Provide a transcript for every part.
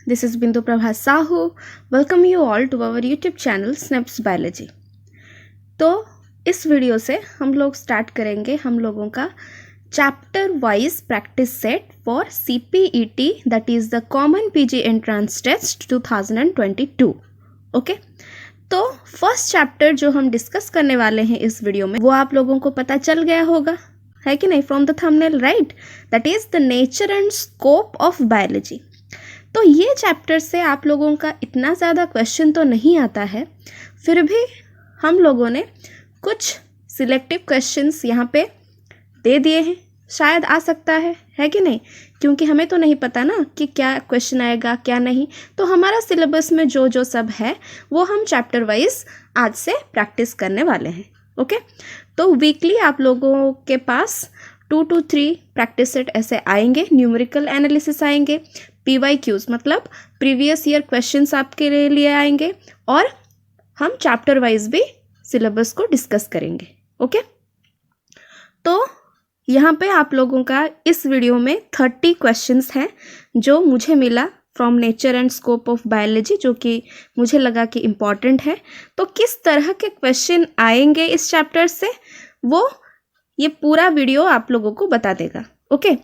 This is Bindu Prabha Sahu. Welcome you all to our YouTube channel Snaps Biology. तो इस video से हम लोग स्टार्ट करेंगे हम लोगों का chapter wise practice set for CPET, that is the common PG entrance test 2022. Okay, तो फर्स्ट चैप्टर जो हम डिस्कस करने वाले हैं इस वीडियो में वो आप लोगों को पता चल गया होगा, है कि नहीं, from the thumbnail, right? That is the nature and scope of biology. तो ये चैप्टर से आप लोगों का इतना ज़्यादा क्वेश्चन तो नहीं आता है, फिर भी हम लोगों ने कुछ सिलेक्टिव क्वेश्चंस यहाँ पे दे दिए हैं. शायद आ सकता है कि नहीं, क्योंकि हमें तो नहीं पता ना कि क्या क्वेश्चन आएगा क्या नहीं. तो हमारा सिलेबस में जो जो सब है वो हम चैप्टर वाइज आज से प्रैक्टिस करने वाले हैं. ओके, तो वीकली आप लोगों के पास 2 to 3 प्रैक्टिस सेट ऐसे आएंगे. न्यूमेरिकल एनालिसिस आएंगे, PYQs मतलब प्रीवियस ईयर क्वेश्चंस आपके लिए आएंगे, और हम चैप्टर वाइज भी सिलेबस को डिस्कस करेंगे. ओके, तो यहाँ पे आप लोगों का इस वीडियो में 30 क्वेश्चंस हैं जो मुझे मिला from nature and scope of biology, जो कि मुझे लगा कि इम्पॉर्टेंट है. तो किस तरह के क्वेश्चन आएंगे इस चैप्टर से वो ये पूरा वीडियो आप लोगों को बता देगा. ओके,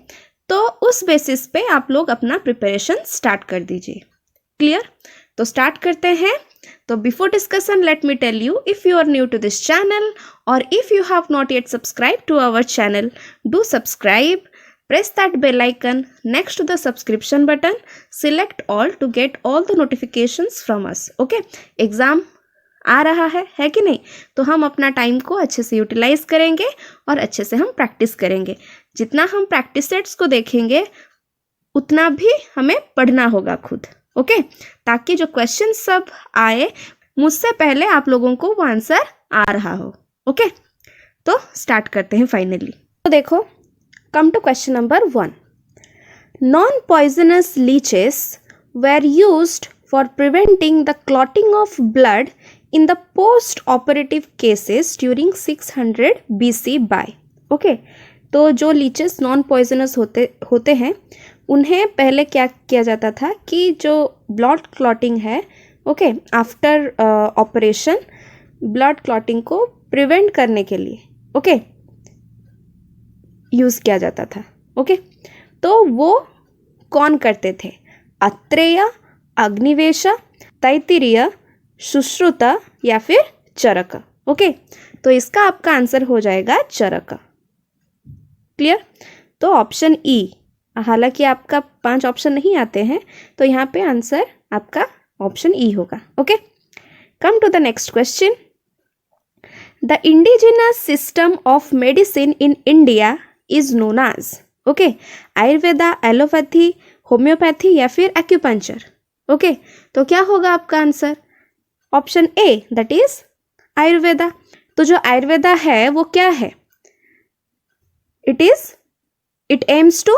तो उस बेसिस पे आप लोग अपना प्रिपरेशन स्टार्ट कर दीजिए. क्लियर? तो स्टार्ट करते हैं. तो before discussion let me tell you, if you are new to this channel और if you have not yet subscribed to our channel, do subscribe, press that bell icon next to the subscription button, select all to get all the notifications from us. Okay, exam आ रहा है कि नहीं, तो हम अपना time को अच्छे से यूटिलाइज करेंगे और अच्छे से हम प्रैक्टिस करेंगे. जितना हम प्रैक्टिस सेट्स को देखेंगे उतना भी हमें पढ़ना होगा खुद. ओके, ताकि जो क्वेश्चन सब आए मुझसे पहले आप लोगों को वो आंसर आ रहा हो. ओके, तो स्टार्ट करते हैं फाइनली. तो देखो, come to question number 1. Non poisonous leeches were used for preventing the clotting of blood in the post-operative cases during 600 BC by. Okay, तो जो लीचेस नॉन पॉइजनस होते हैं उन्हें पहले क्या किया जाता था कि जो ब्लड क्लॉटिंग है, okay, after operation blood clotting को प्रिवेंट करने के लिए, ओके, यूज़ किया जाता था. ओके, तो वो कौन करते थे? अत्रेय, अग्निवेश, तैत्तिरीय, सुश्रुत या फिर चरक. ओके, तो इसका आपका आंसर हो जाएगा चरक. क्लियर? तो ऑप्शन ई, हालांकि आपका 5 ऑप्शन नहीं आते हैं, तो यहाँ पे आंसर आपका ऑप्शन ई होगा. Okay, come to the next question. The indigenous system of medicine in India is known as, okay, Ayurveda, allopathy, homeopathy या फिर एक्यूपंक्चर. ओके, तो क्या होगा आपका answer? Option A, that is Ayurveda. तो जो आयुर्वेदा है वो क्या है? it aims to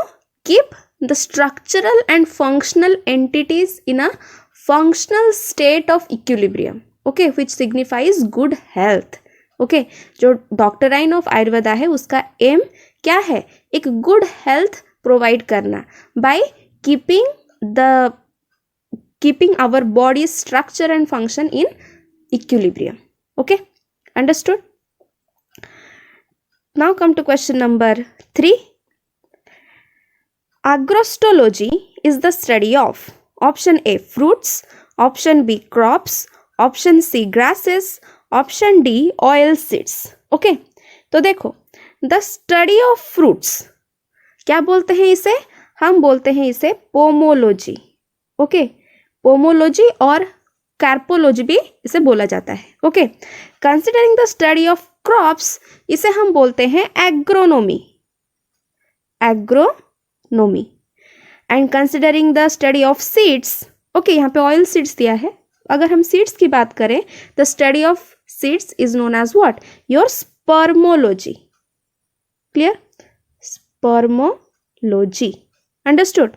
keep the structural and functional entities in a functional state of equilibrium, okay, which signifies good health. okay, जो डॉक्टराइन ऑफ आयुर्वेदा है उसका एम क्या है? एक गुड हेल्थ प्रोवाइड करना by keeping our body structure and function in equilibrium. Okay, understood? Now come to question number 3. Agrostology is the study of option A fruits, option B crops, option C grasses, option D oil seeds. Okay, तो देखो, the study of fruits क्या बोलते हैं इसे? हम बोलते हैं इसे पोमोलॉजी. ओके, पोमोलॉजी और कार्पोलॉजी भी इसे बोला जाता है. Okay, considering the study of crops इसे हम बोलते हैं agronomy. And considering the study of seeds, okay, यहाँ पे ऑयल सीड्स दिया है. अगर हम सीड्स की बात करें, the study of seeds is known as what? Your spermology. Clear? Spermology. Understood?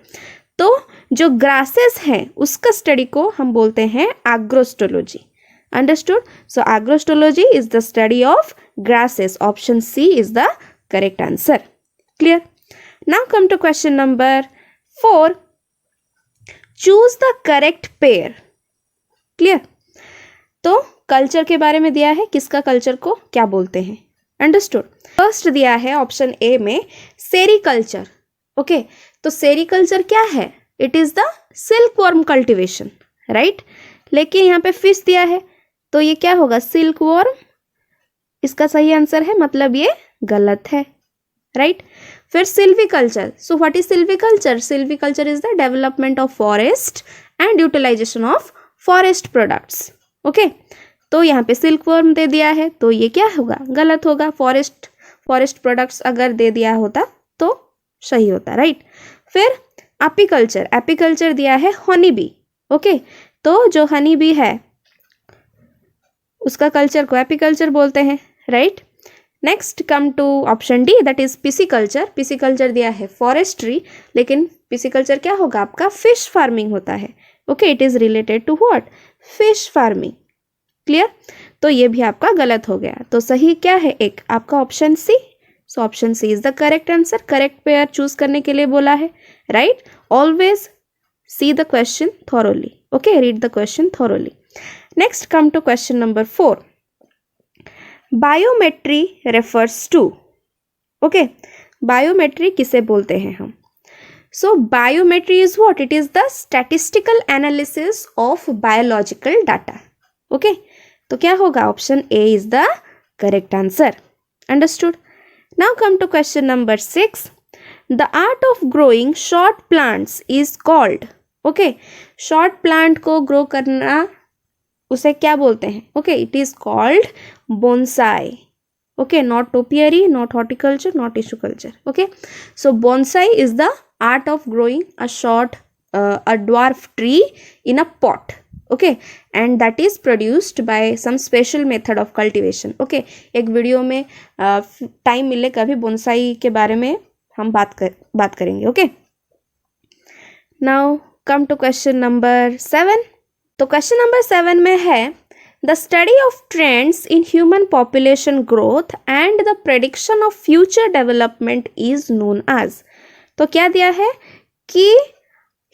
तो जो ग्रासेस हैं उसका स्टडी को हम बोलते हैं agrostology. Understood? So agrostology is the study of grasses. Option C is the correct answer. Clear? Now come to question number 4. Choose the correct pair. Clear? तो culture के बारे में दिया है, किसका कल्चर को क्या बोलते हैं। अंडरस्टूड? फर्स्ट दिया है ऑप्शन ए में सेरीकल्चर। ओके, तो सेरीकल्चर क्या है? It is the silkworm cultivation, right? लेकिन यहाँ पे फिश दिया है, तो ये क्या होगा? सिल्कवर्म इसका सही आंसर है, मतलब ये गलत है, राइट? फिर silviculture. So what is silviculture? Silviculture is the development of forest and utilisation of forest products. Okay, तो यहाँ पे सिल्कवर्म दे दिया है, तो ये क्या होगा? गलत होगा। फॉरेस्ट प्रोडक्ट्स अगर दे दिया होता तो सही होता, राइट? फिर एपीकल्चर। एपीकल्चर दिया है हनी बी। ओके, तो जो हनी बी है उसका कल्चर को एपीकल्चर बोलते हैं, right? Next come to option D, that is pisciculture. Pisciculture दिया है फॉरेस्ट्री, लेकिन पिसिकल्चर क्या होगा? आपका फिश फार्मिंग होता है। Okay, it is related to what? Fish farming. Clear? तो ये भी आपका गलत हो गया। तो सही क्या है? एक आपका option C. So option C is the correct answer. Correct pair choose करने के लिए बोला है, right? Always see the question thoroughly. Okay, read the question thoroughly. Next come to question number 4। Biometry refers to. Okay, biometry किसे बोलते हैं हम? So biometry is what? It is the statistical analysis of biological data. Okay, तो क्या होगा? Option A is the correct answer. Understood? Now come to question number 6। The art of growing short plants is called. Okay, short plant को grow करना उसे क्या बोलते हैं? Okay, it is called bonsai. Okay, not topiary, not horticulture, not tissue culture. Okay, so bonsai is the art of growing a dwarf tree in a pot. Okay, and that is produced by some special method of cultivation. Okay, एक video में time मिले कभी bonsai के बारे में हम बात करेंगे. Okay, now come to question number 7. तो क्वेश्चन नंबर 7 में है the study of trends in human population growth and the prediction of future development is known as. तो क्या दिया है कि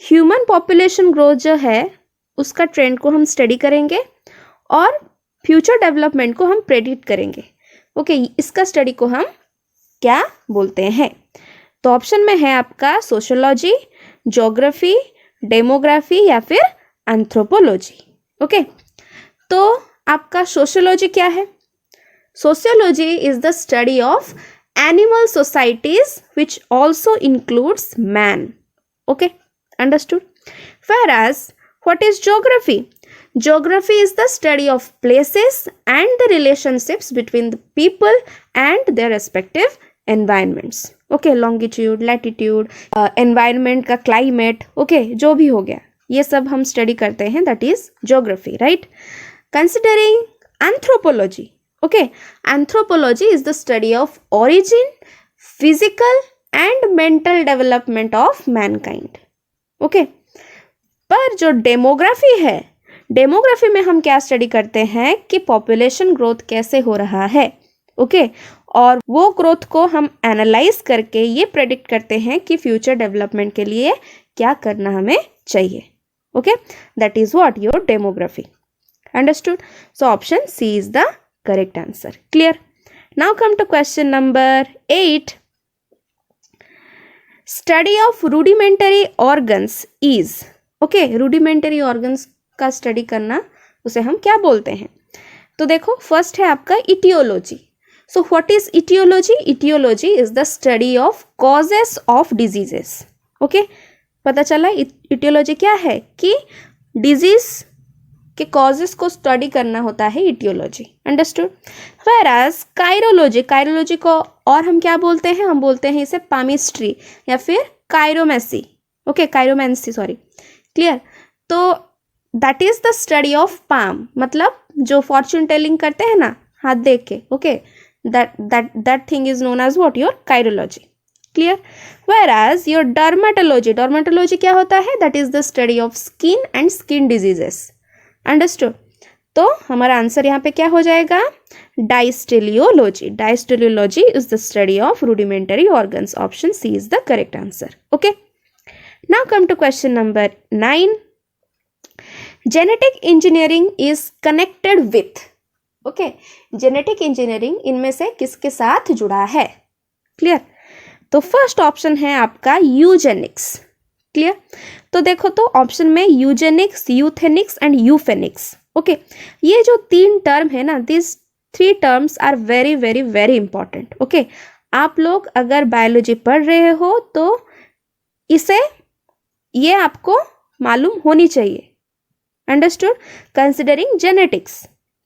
ह्यूमन पॉपुलेशन ग्रोथ जो है उसका ट्रेंड को हम स्टडी करेंगे और फ्यूचर डेवलपमेंट को हम प्रेडिक्ट करेंगे. ओके, इसका स्टडी को हम क्या बोलते हैं? तो ऑप्शन में है आपका सोशियोलॉजी, ज्योग्राफी, डेमोग्राफी या फिर एंथ्रोपोलॉजी. ओके, तो आपका सोशियोलॉजी क्या है? Sociology is the study of animal societies which also includes man. Okay, understood? Whereas what is geography? Geography is the study of places and the relationships between the people and their respective environments. Okay, longitude, latitude, environment का climate, okay, जो भी हो गया ये सब हम study करते हैं, that is geography, right? Considering anthropology, okay, anthropology is the study of origin, physical and mental development of mankind. Okay, पर जो डेमोग्राफी है, डेमोग्राफी में हम क्या स्टडी करते हैं कि पॉपुलेशन ग्रोथ कैसे हो रहा है. ओके, और वो ग्रोथ को हम एनालाइज करके ये प्रेडिक्ट करते हैं कि फ्यूचर डेवलपमेंट के लिए क्या करना हमें चाहिए. Okay, that is what your demography. Understood? So option C is the correct answer. Clear? Now come to question number 8. Study of rudimentary organs is. Okay, rudimentary organs का स्टडी करना उसे हम क्या बोलते हैं? तो देखो, फर्स्ट है आपका aetiology. So what is aetiology? Aetiology is the study of causes of diseases. Okay, पता चला इटियोलॉजी क्या है कि डिजीज के कॉजेस को स्टडी करना होता है इटियोलॉजी. अंडरस्टूड? व्हेयरएज कायरोलॉजी, कायरोलॉजी को और हम क्या बोलते हैं? हम बोलते हैं इसे पामिस्ट्री या फिर chiromancy. Okay, chiromancy, sorry. Clear? तो that is the study of palm, मतलब जो फॉर्च्यून टेलिंग करते हैं ना हाथ देख के. Okay, that thing is known as what? Your chirology. Clear? Whereas your dermatology, dermatology क्या होता है? That is the study of skin and skin diseases. Understood? तो हमारा आंसर यहाँ पे क्या हो जाएगा? Dysteleology. Dysteleology is the study of rudimentary organs. Option C is the correct answer. Okay, Now come to question number 9. Genetic engineering is connected with. Okay, genetic engineering इनमें से किसके साथ जुड़ा है? क्लियर? तो फर्स्ट ऑप्शन है आपका Eugenix. Clear? तो देखो तो ऑप्शन में eugenics, euthenics and euphenics. Okay, ये जो 3 टर्म है ना, this 3 terms are very very very important. Okay, आप लोग अगर बायोलॉजी पढ़ रहे हो तो इसे ये आपको मालूम होनी चाहिए. अंडरस्टूड? Considering genetics.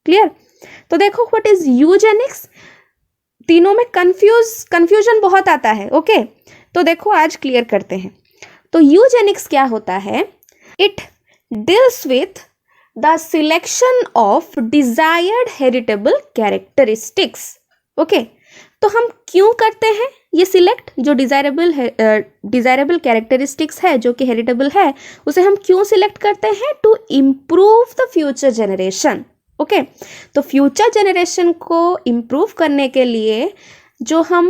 क्लियर? तो देखो व्हाट इज यूजेनिक्स. तीनों में कंफ्यूजन बहुत आता है. ओके, तो देखो आज क्लियर करते हैं. तो यूजेनिक्स क्या होता है? It deals with the selection of desired heritable characteristics. Okay, तो हम क्यों करते हैं ये सिलेक्ट? जो डिजायरेबल कैरेक्टरिस्टिक्स है, जो कि हेरिटेबल है, उसे हम क्यों सिलेक्ट करते हैं? To improve the future generation. Okay, तो फ्यूचर जनरेशन को इम्प्रूव करने के लिए जो हम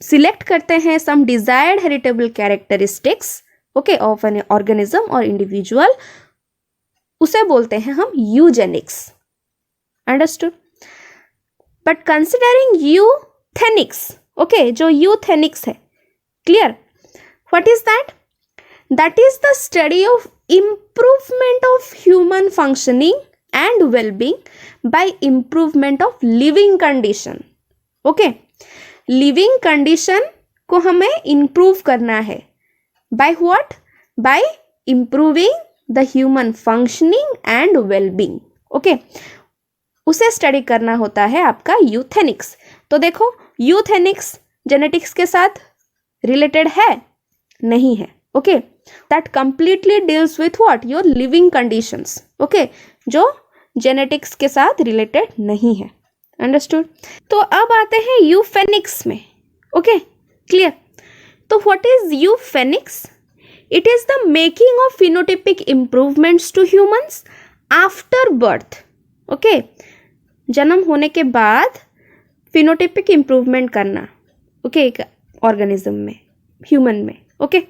सिलेक्ट करते हैं some desired heritable characteristics, okay, of an organism और इंडिविजुअल, उसे बोलते हैं हम eugenics. Understood? But considering euthenics, okay, जो यूथेनिक्स है, clear, what is that? That is the study of improvement of human functioning and well-being by improvement of living condition. Okay, living condition को हमें improve करना है. By what? By improving the human functioning and well-being. Okay, उसे study करना होता है आपका यूथेनिक्स. तो देखो यूथेनिक्स जेनेटिक्स के साथ रिलेटेड है? नहीं है. Okay, that completely deals with what? Your living conditions. Okay, जो जेनेटिक्स के साथ रिलेटेड नहीं है. अंडरस्टूड? तो अब आते हैं यूफेनिक्स में. Okay, clear? तो what is euphenics? It is the making of phenotypic improvements to humans after birth. Okay, जन्म होने के बाद फिनोटिपिक इंप्रूवमेंट करना. ओके, एक ऑर्गेनिज्म में, ह्यूमन में. Okay,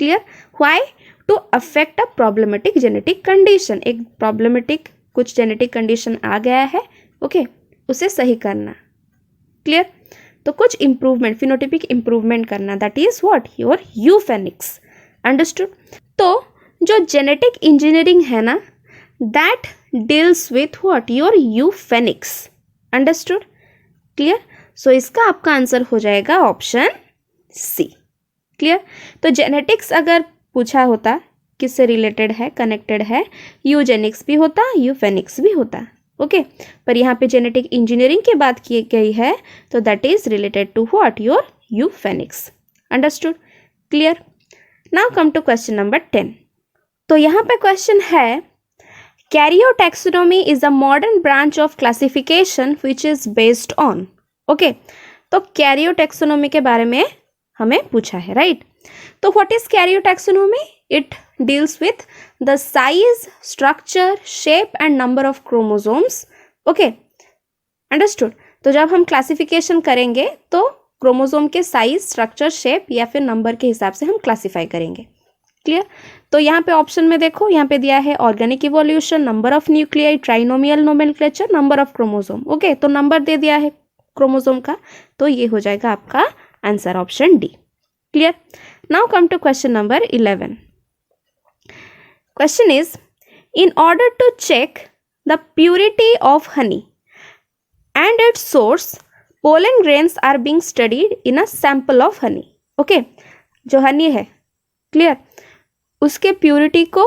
clear? Why? To affect a problematic genetic condition. एक प्रॉब्लमेटिक कुछ जेनेटिक कंडीशन आ गया है, ओके, उसे सही करना. क्लियर? तो कुछ इंप्रूवमेंट, फिनोटिपिक इंप्रूवमेंट करना, that is what? Your euphenics. Understood? तो जो जेनेटिक इंजीनियरिंग है ना, that deals with what? Your euphenics. Understood? Clear? So इसका आपका आंसर हो जाएगा ऑप्शन सी. क्लियर? तो जेनेटिक्स अगर पूछा होता किससे रिलेटेड है, कनेक्टेड है, यूजेनिक्स भी होता, यूफेनिक्स भी होता. ओके, पर यहाँ पे जेनेटिक इंजीनियरिंग की बात की गई है, तो that is related to what? Your euphenics. Understood? Clear? Now come to question number 10. तो यहाँ पे क्वेश्चन है, karyotaxonomy is a modern branch of classification which is based on. Okay, तो कैरियोटैक्सोनॉमी के बारे में हमें पूछा है, राइट? तो what is karyotaxonomy? It deals with the size, structure, shape and number of chromosomes. Okay, understood? तो जब हम क्लासिफिकेशन करेंगे तो क्रोमोसोम के साइज, स्ट्रक्चर, शेप या फिर नंबर के हिसाब से हम क्लासिफाई करेंगे. क्लियर? तो यहाँ पे ऑप्शन में देखो, यहाँ पे दिया है organic evolution, number of nuclei, trinomial nomenclature, number of chromosome. Okay, तो नंबर दे दिया है क्रोमोसोम का, तो ये हो जाएगा आपका answer option D. Clear? Now come to question number 11. Question is, in order to check the purity of honey and its source, pollen grains are being studied in a sample of honey. Okay, जो honey है, clear, उसके purity को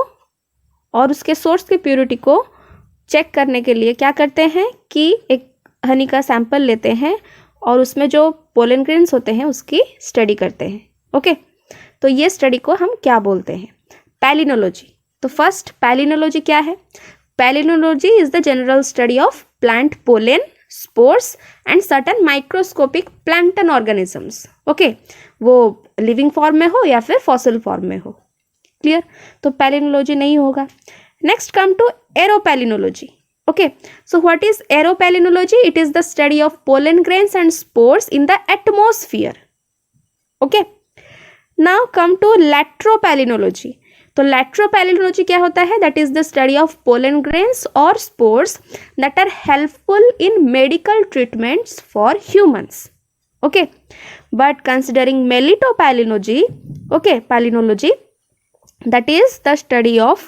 और उसके source की purity को check करने के लिए क्या करते हैं कि एक हनी का सैंपल लेते हैं और उसमें जो पोलन ग्रेन्स होते हैं उसकी स्टडी करते हैं. ओके, तो ये स्टडी को हम क्या बोलते हैं? पैलिनोलॉजी. तो फर्स्ट पैलिनोलॉजी क्या है? Palynology is the general study of plant pollen, spores and certain microscopic plankton organisms. Okay, वो लिविंग फॉर्म में हो या फिर फॉसिल फॉर्म में हो. क्लियर? तो पैलिनोलॉजी नहीं होगा. Next come to aeropalynology. Okay, so what is aeropalinology? It is the study of pollen grains and spores in the atmosphere. Okay, now come to iatropalynology. तो लैट्रोपैलिनोलॉजी क्या होता है? That is the study of pollen grains और spores that are helpful in medical treatments for humans. Okay, but considering melitopalinology, okay, palynology, that is the study of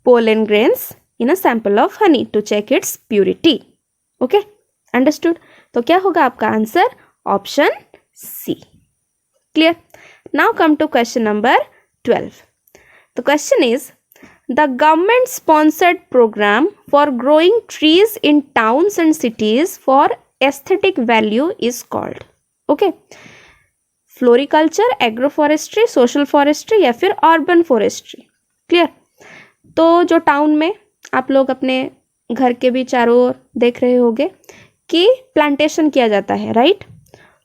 pollen grains in a sample of honey to check its purity. Okay, understood? तो क्या होगा आपका answer? Option C. Clear? Now come to question number 12. The question is, the government sponsored program for growing trees in towns and cities for aesthetic value is called. Okay, floriculture, agroforestry, social forestry या फिर urban forestry. Clear? तो जो town में आप लोग अपने घर के भी चारों ओर देख रहे होंगे कि प्लांटेशन किया जाता है, राइट?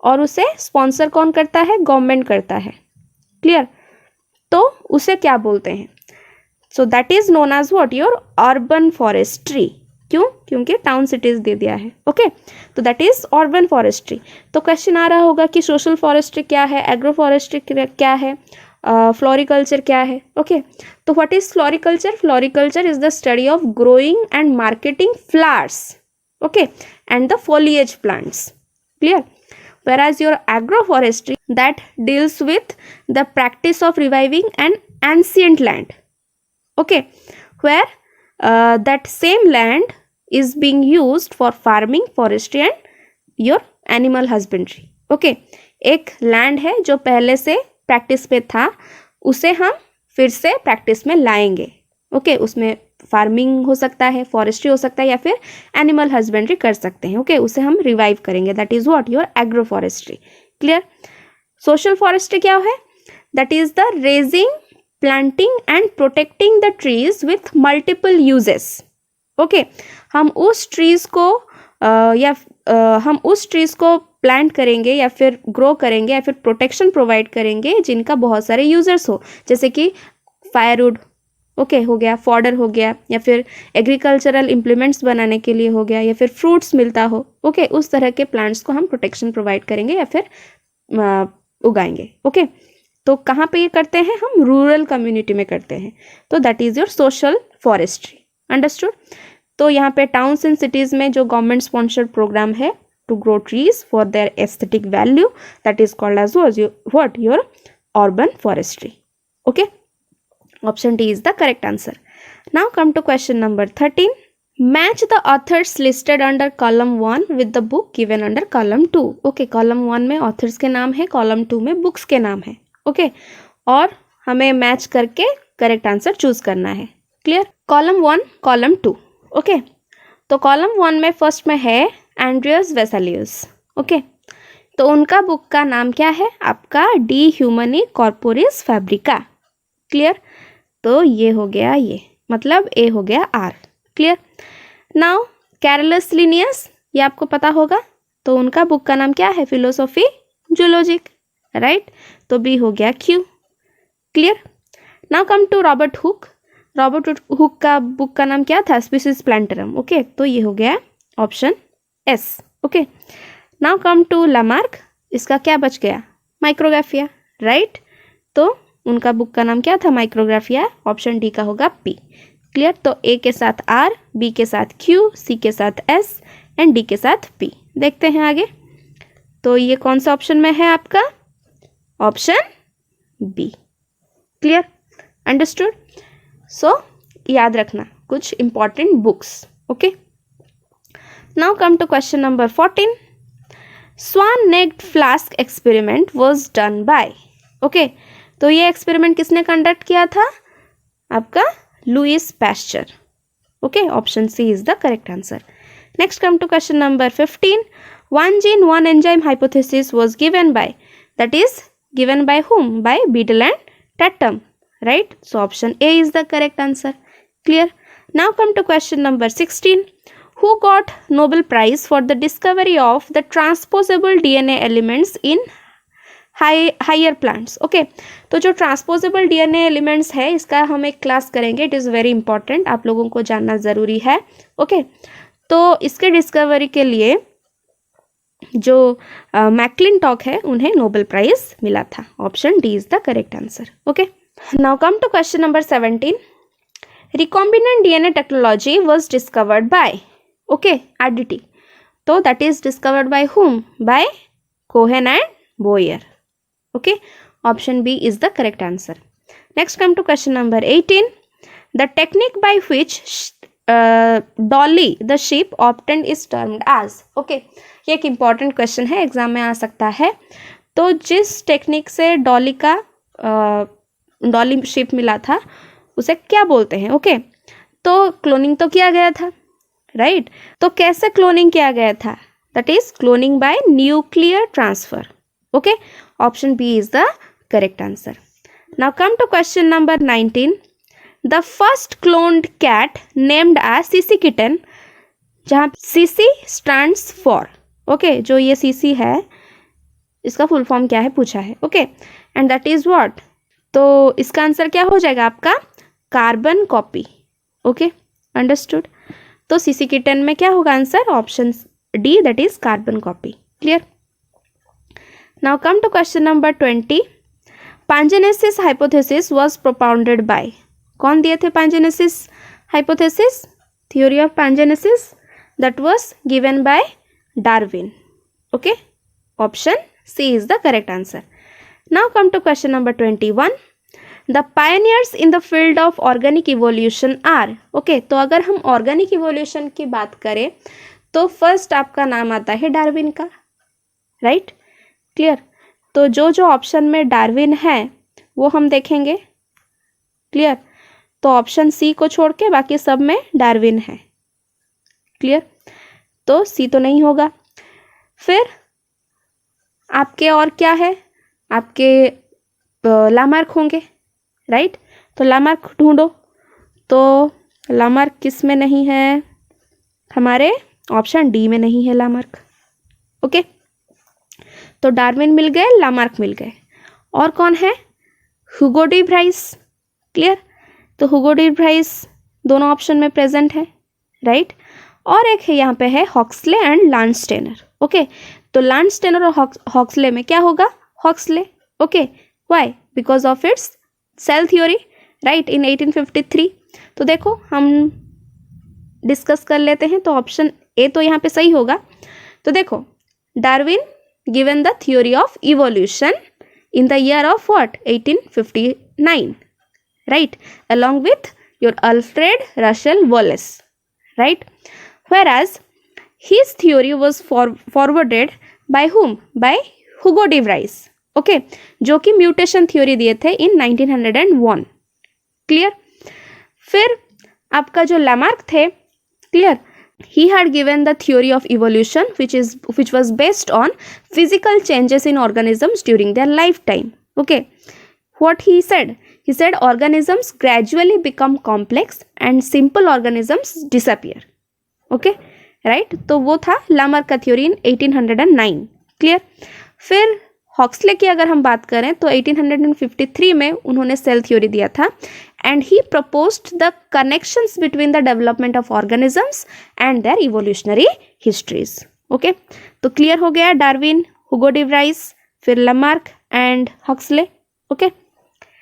और उसे स्पॉन्सर कौन करता है? गवर्नमेंट करता है. क्लियर? तो उसे क्या बोलते हैं? So that is known as what? Your urban forestry. क्यों? क्योंकि टाउन सिटीज दे दिया है. ओके, तो दैट इज अर्बन फॉरेस्ट्री. तो क्वेश्चन आ रहा होगा कि सोशल फॉरेस्ट्री क्या है, एग्रो फॉरेस्ट्री क्या है, फ्लोरिकल्चर क्या है. ओके, तो what is floriculture? Floriculture is the study of growing and marketing flowers, okay, and the foliage plants. Clear? Whereas your agroforestry that deals with the practice of reviving an ancient land, okay, where that same land is being used for farming, forestry and your animal husbandry. okay, एक land है जो पहले से practice पे था, उसे हम फिर से प्रैक्टिस में लाएंगे. ओके, उसमें फार्मिंग हो सकता है, फॉरेस्ट्री हो सकता है या फिर एनिमल हस्बेंड्री कर सकते हैं. ओके, उसे हम रिवाइव करेंगे. That is what? Your agro forestry. Clear? Social forestry क्या है? That is the raising, planting and protecting the trees with multiple uses. Okay, हम उस ट्रीज को हम उस ट्रीज को प्लांट करेंगे या फिर ग्रो करेंगे या फिर प्रोटेक्शन प्रोवाइड करेंगे जिनका बहुत सारे यूजर्स हो, जैसे कि फायरवुड, ओके, हो गया, फॉडर हो गया, या फिर एग्रीकल्चरल इम्प्लीमेंट्स बनाने के लिए हो गया, या फिर फ्रूट्स मिलता हो. ओके, उस तरह के प्लांट्स को हम प्रोटेक्शन प्रोवाइड करेंगे या फिर उगाएंगे. ओके, तो कहाँ पे ये करते हैं? हम रूरल कम्युनिटी में करते हैं. तो that is your social forestry. Understood? तो यहाँ पे टाउन्स एंड सिटीज़ में जो गवर्नमेंट स्पॉन्सर्ड प्रोग्राम है to grow trees for their aesthetic value, that is called as what? Your urban forestry. Okay, option D is the correct answer. Now come to question number 13. Match the authors listed under column 1 with the book given under column 2. Okay, column 1 में authors के नाम है, column 2 में books के नाम है. Okay, और हमें मैच करके करेक्ट आंसर चूज करना है. क्लियर? Column 1, column 2. ओके, तो कॉलम 1 में फर्स्ट में है एंड्रियस वेसेलियस. ओके, तो उनका बुक का नाम क्या है? आपका De humani corporis fabrica. Clear? तो ये हो गया, ये मतलब ए हो गया R. Clear? Now Carolus Linnaeus, ये आपको पता होगा, तो उनका बुक का नाम क्या है? Philosophie Zoologique, right? तो बी हो गया क्यू. Clear? Now come to Robert Hooke. Robert Hooke का बुक का नाम क्या था? स्पीसीज प्लांटरम. ओके, तो ये हो गया option S. Okay, now come to Lamarck. इसका क्या बच गया? Micrographia, right? तो उनका बुक का नाम क्या था? माइक्रोग्राफिया. ऑप्शन डी का होगा पी. क्लियर? तो ए के साथ आर, बी के साथ क्यू, सी के साथ एस एंड डी के साथ पी. देखते हैं आगे. तो ये कौन सा ऑप्शन में है आपका? Option B. Clear? Understood? So याद रखना कुछ important books. Okay, now come to question number 14. Swan necked flask experiment was done by. Okay, तो ये एक्सपेरिमेंट किसने कंडक्ट किया था? आपका Louis Pasteur. Okay, option C is the correct answer. Next come to question number 15. One gene one enzyme hypothesis was given by. That is given by whom? By Beadle and Tatum, right? So option A is the correct answer. Clear? Now come to question number 16. Who got Nobel Prize for the discovery of the transposable DNA elements in higher plants. Okay, तो जो transposable DNA elements है, इसका हम एक class करेंगे. It is very important, आप लोगों को जानना ज़रूरी है. ओके, तो इसके डिस्कवरी के लिए जो मैक्लिंटॉक है उन्हें नोबेल प्राइज मिला था। Option D is the correct answer. Okay, now come to question number 17। Recombinant DNA technology was discovered by, okay, RDT, तो that is discovered by whom? By Cohen and Boyer. Okay, option B is the correct answer. Next come to question number 18। The technique by which Dolly the sheep obtained is termed as. Okay, ये एक important question है, exam में आ सकता है। तो जिस technique से Dolly ship मिला था उसे क्या बोलते हैं? ओके, तो क्लोनिंग तो किया गया था, राइट? तो कैसे क्लोनिंग किया गया था? That is cloning by nuclear transfer. Okay, option B is the correct answer. Now come to question number 19। The first cloned cat named as CC kitten, जहाँ सीसी स्टैंड्स फॉर, ओके, जो ये CC है इसका full form क्या है पूछा है। Okay, and that is what? तो इसका आंसर क्या हो जाएगा आपका? Carbon copy. Okay, understood. तो सीसी किटन में क्या होगा answer? Option D, that is carbon copy. Clear? Now come to question number 20। Pangenesis hypothesis was propounded by, कौन दिए थे pangenesis hypothesis? Theory of pangenesis, that was given by Darwin. Okay, option C is the correct answer. Now come to question number 21। The pioneers in the field of organic evolution are, okay, तो अगर हम organic evolution की बात करें तो first आपका नाम आता है डार्विन का, राइट? क्लियर? तो जो जो ऑप्शन में डार्विन है वो हम देखेंगे। क्लियर? तो ऑप्शन सी को छोड़ के बाकी सब में डार्विन है। क्लियर? तो सी तो नहीं होगा। फिर आपके और क्या है? आपके लामार्क होंगे, राइट? तो लामार्क ढूंढो। तो लामार्क किस में नहीं है? हमारे ऑप्शन डी में नहीं है लामार्क। ओके, तो डार्विन मिल गए, लामार्क मिल गए। और कौन है? Hugo de Vries. क्लियर? तो ह्यूगो डी व्राइस दोनों ऑप्शन में प्रेजेंट है, राइट? और एक है यहाँ पे है हॉक्सले एंड लांडस्टेनर। ओके, तो लांडस्टेनर और हॉक्सले में क्या होगा? Huxley. Okay, why? Because of its cell theory, right, in 1853। तो देखो हम डिस्कस कर लेते हैं। तो ऑप्शन ए तो यहाँ पे सही होगा। तो देखो, Darwin given the theory of evolution in the year of what? 1859, right? Along with your Alfred Russel Wallace, right? Whereas his theory was forwarded by whom? By Hugo de Vries, okay? जो कि mutation theory दिए थे in 1901. Clear? फिर आपका जो Lamarck थे, clear, he had given the theory of evolution which was based on physical changes in organisms during their lifetime. Okay, what he said organisms gradually become complex and simple organisms disappear. Okay, right? तो वो था Lamarck का theory इन 1809. Clear? फिर हॉक्सले की अगर हम बात करें तो 1853 में उन्होंने सेल थ्योरी दिया था and he proposed the connections between the development of organisms and their evolutionary histories. Okay, तो क्लियर हो गया डार्विन, हुगो डी व्राइस, फिर Lamarck and Huxley. Okay,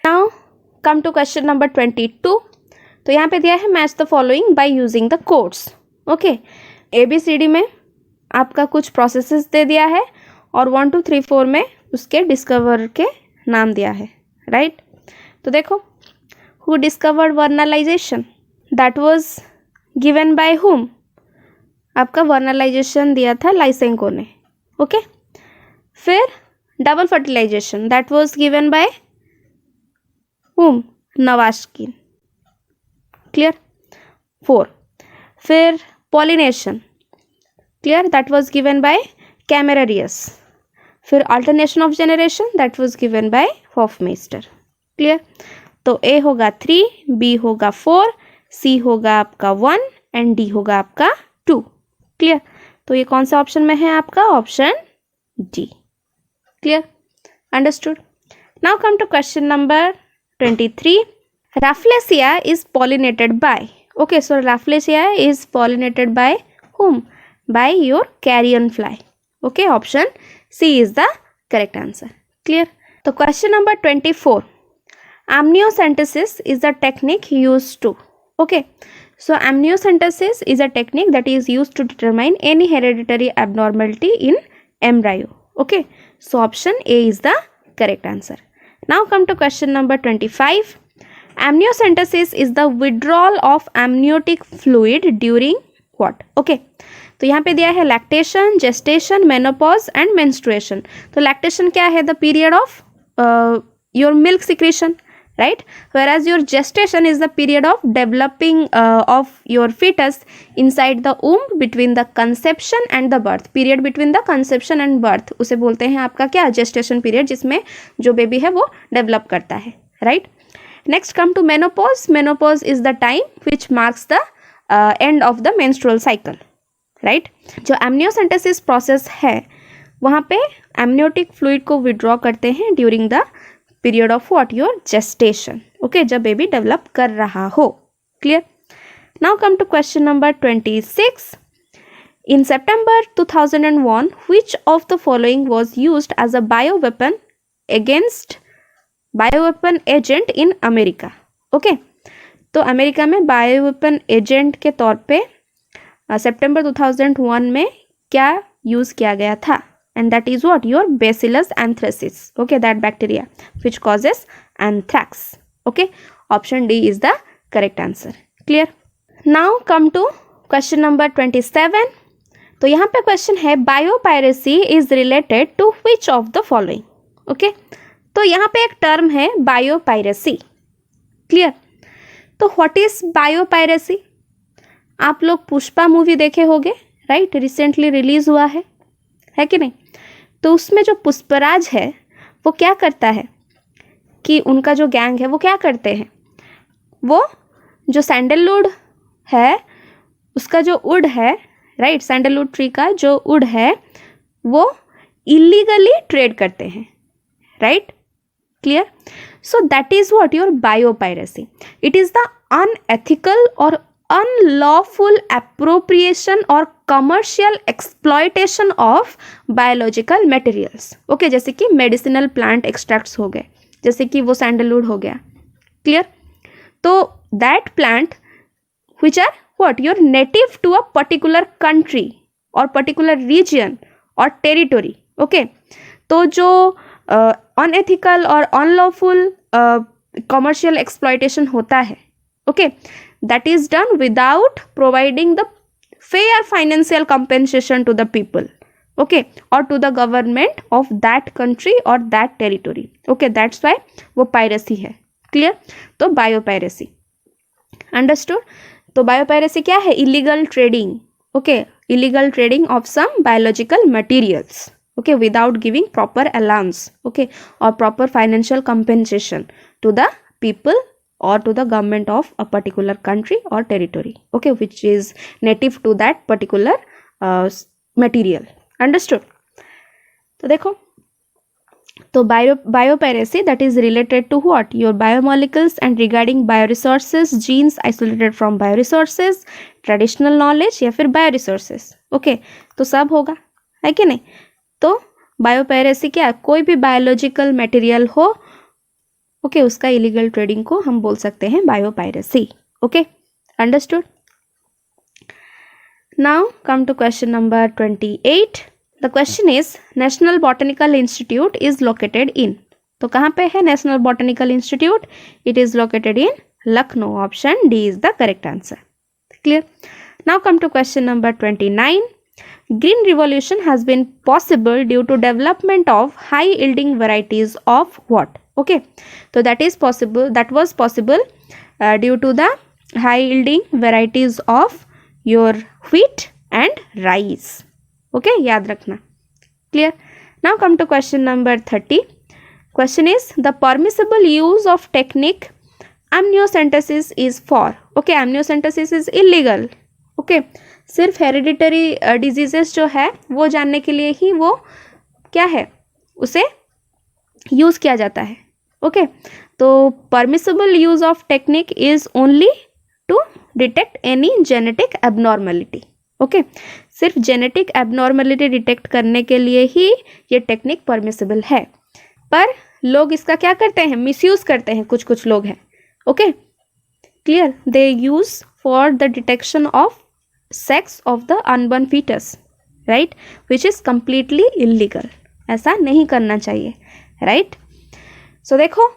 now come to question number 22. तो यहाँ पे दिया है match the following by using the codes. Okay, ABCD में आपका कुछ प्रोसेसेस दे दिया है और 1 2 3 4 में उसके डिस्कवर के नाम दिया है, राइट? तो देखो, who discovered vernalization? That was given by whom? आपका वर्नलाइजेशन दिया था लाइसेंको ने. ओके, फिर double fertilization, that was given by whom? Navashin. Clear? 4. फिर pollination, clear, that was given by Camerarius. फिर alternation of generation, that was given by Hofmeister. Clear? तो A होगा 3, B होगा 4, सी होगा आपका 1 एंड डी होगा आपका 2. क्लियर? तो ये कौन सा ऑप्शन में है आपका? Option D. Clear? Understood. Now come to question number 23. Rafflesia is pollinated by. Okay, so Rafflesia is pollinated by whom? By your carrion fly. Okay, option C is the correct answer. Clear. तो question number 24. Amniocentesis is the technique used to. Okay, so amniocentesis is a technique that is used to determine any hereditary abnormality in embryo. Okay, so option A is the correct answer. Now come to question number 25. Amniocentesis is the withdrawal of amniotic fluid during what? Okay, तो यहाँ पे दिया है lactation, gestation, menopause and menstruation. तो lactation क्या है? The period of your milk secretion, right? Whereas your gestation is the period of developing of your fetus inside the womb between the conception and the birth. Period between the conception and birth उसे बोलते हैं आपका क्या? gestation period, जिसमें जो baby है वो develop करता है, right? Next come to menopause. Menopause is the time which marks the end of the menstrual cycle, right? जो amniocentesis process है वहाँ पे amniotic fluid को withdraw करते हैं during the period of what? Your gestation. Okay, जब baby develop कर रहा हो. Clear. Now come to question number 26. In September 2001, which of the following was used as a bioweapon agent in America? Okay, तो America में bioweapon agent के तौर पे सितंबर 2001 में क्या यूज़ किया गया था? And that is what? Your Bacillus anthracis. Okay, that bacteria which causes anthrax. Okay, option D is the correct answer. Clear. Now come to question number 27. तो यहाँ पे क्वेश्चन है biopiracy is related to which of the following. Okay, तो यहाँ पे एक term है biopiracy. Clear. तो व्हाट इज बायोपायरेसी? आप लोग पुष्पा मूवी देखे होंगे, राइट? रिसेंटली रिलीज हुआ है कि नहीं? तो उसमें जो पुष्पराज है वो क्या करता है कि उनका जो गैंग है वो क्या करते हैं? वो जो सैंडलवुड है उसका जो वुड है, राइट, सैंडलवुड ट्री का जो वुड है वो इलीगली ट्रेड करते हैं, right? Clear. So that is what? Your biopiracy. It is the unethical और unlawful appropriation or commercial exploitation of biological materials. Okay, जैसे कि medicinal plant extracts हो गए, जैसे कि वो sandalwood हो गया. Clear? तो that plant which are what? Your native to a particular country or particular region or territory. Okay, तो जो unethical और unlawful commercial exploitation होता है, okay, that is done without providing the fair financial compensation to the people, okay, or to the government of that country or that territory. Okay, that's why वो piracy है. Clear? तो biopiracy. Understood? तो biopiracy क्या है? illegal trading. Okay, illegal trading of some biological materials, okay, without giving proper allowance, okay, or proper financial compensation to the people or to the government of a particular country or territory, okay, which is native to that particular material. Understood? तो देखो, तो biopiracy that is related to what? Your biomolecules and regarding bioresources, genes isolated from bioresources, traditional knowledge या फिर bioresources. okay, तो सब होगा, है कि नहीं? तो biopiracy क्या है? कोई भी biological material हो, ओके, उसका इलीगल ट्रेडिंग को हम बोल सकते हैं biopiracy. Okay, understood. Now come to question number 28. The question is National Botanical Institute is located in. तो कहाँ पे है National Botanical Institute? It is located in Lucknow. Option D is the correct answer. Clear. Now come to question number 29. Green revolution has been possible due to development of high yielding varieties of what? Okay, so that was possible due to the high yielding varieties of your wheat and rice. Okay, याद रखना. Clear. Now come to question number 30. Question is the permissible use of technique amniocentesis is for. Okay, amniocentesis is illegal. Okay, सिर्फ hereditary diseases जो है वो जानने के लिए ही वो क्या है उसे यूज़ किया जाता है. ओके, तो permissible use of technique is only to detect any genetic abnormality. Okay सिर्फ जेनेटिक एबनॉर्मलिटी डिटेक्ट करने के लिए ही ये टेक्निक परमिसिबल है, पर लोग इसका क्या करते हैं, मिसयूज करते हैं, कुछ कुछ लोग हैं। Okay clear, they use for the detection of sex of the unborn foetus, right, which is completely illegal. ऐसा नहीं करना चाहिए, राइट। सो देखो,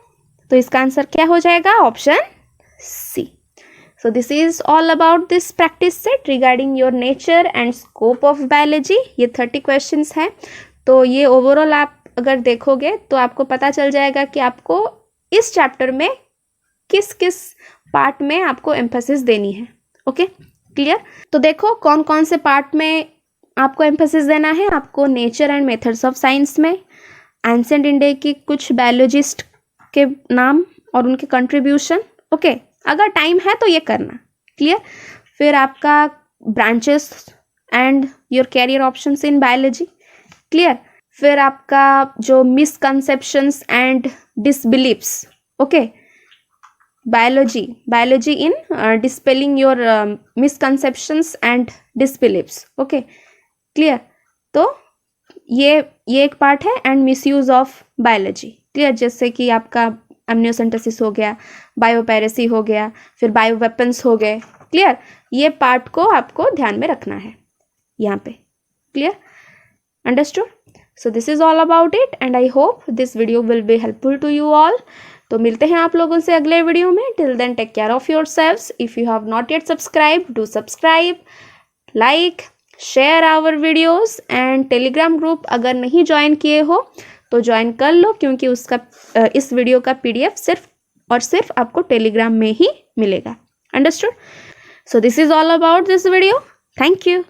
तो इसका आंसर क्या हो जाएगा, option C. So this is all about this practice set regarding your nature and scope of biology। ये 30 questions हैं, तो ये ओवरऑल आप अगर देखोगे तो आपको पता चल जाएगा कि आपको इस चैप्टर में किस किस पार्ट में आपको एम्फेसिस देनी है। ओके क्लियर, तो देखो कौन कौन से पार्ट में आपको एम्फेसिस देना है। आपको nature and methods of science में एंशिएंट इंडिया की कुछ बायोलॉजिस्ट के नाम और उनके कंट्रीब्यूशन, ओके अगर टाइम है तो ये करना, क्लियर। फिर आपका branches and your career options in biology, clear. फिर आपका जो misconceptions and disbeliefs, okay biology in dispelling your misconceptions and disbeliefs, okay clear. तो ये एक पार्ट है, and misuse of biology, clear, जैसे कि आपका एमनियोसेंटेसिस हो गया, बायोपायरेसी हो गया, फिर बायो वेपन्स हो गए, क्लियर। ये पार्ट को आपको ध्यान में रखना है यहाँ पे, clear, understood. So this is all about it, and I hope this video will be helpful to you all. तो मिलते हैं आप लोगों से अगले वीडियो में। Till then take care of yourselves. If you have not yet subscribe, do subscribe, like, share our videos, and Telegram group अगर नहीं ज्वाइन किए हो तो ज्वाइन कर लो, क्योंकि उसका इस वीडियो का PDF सिर्फ और सिर्फ आपको टेलीग्राम में ही मिलेगा, understood. So this is all about this video, thank you.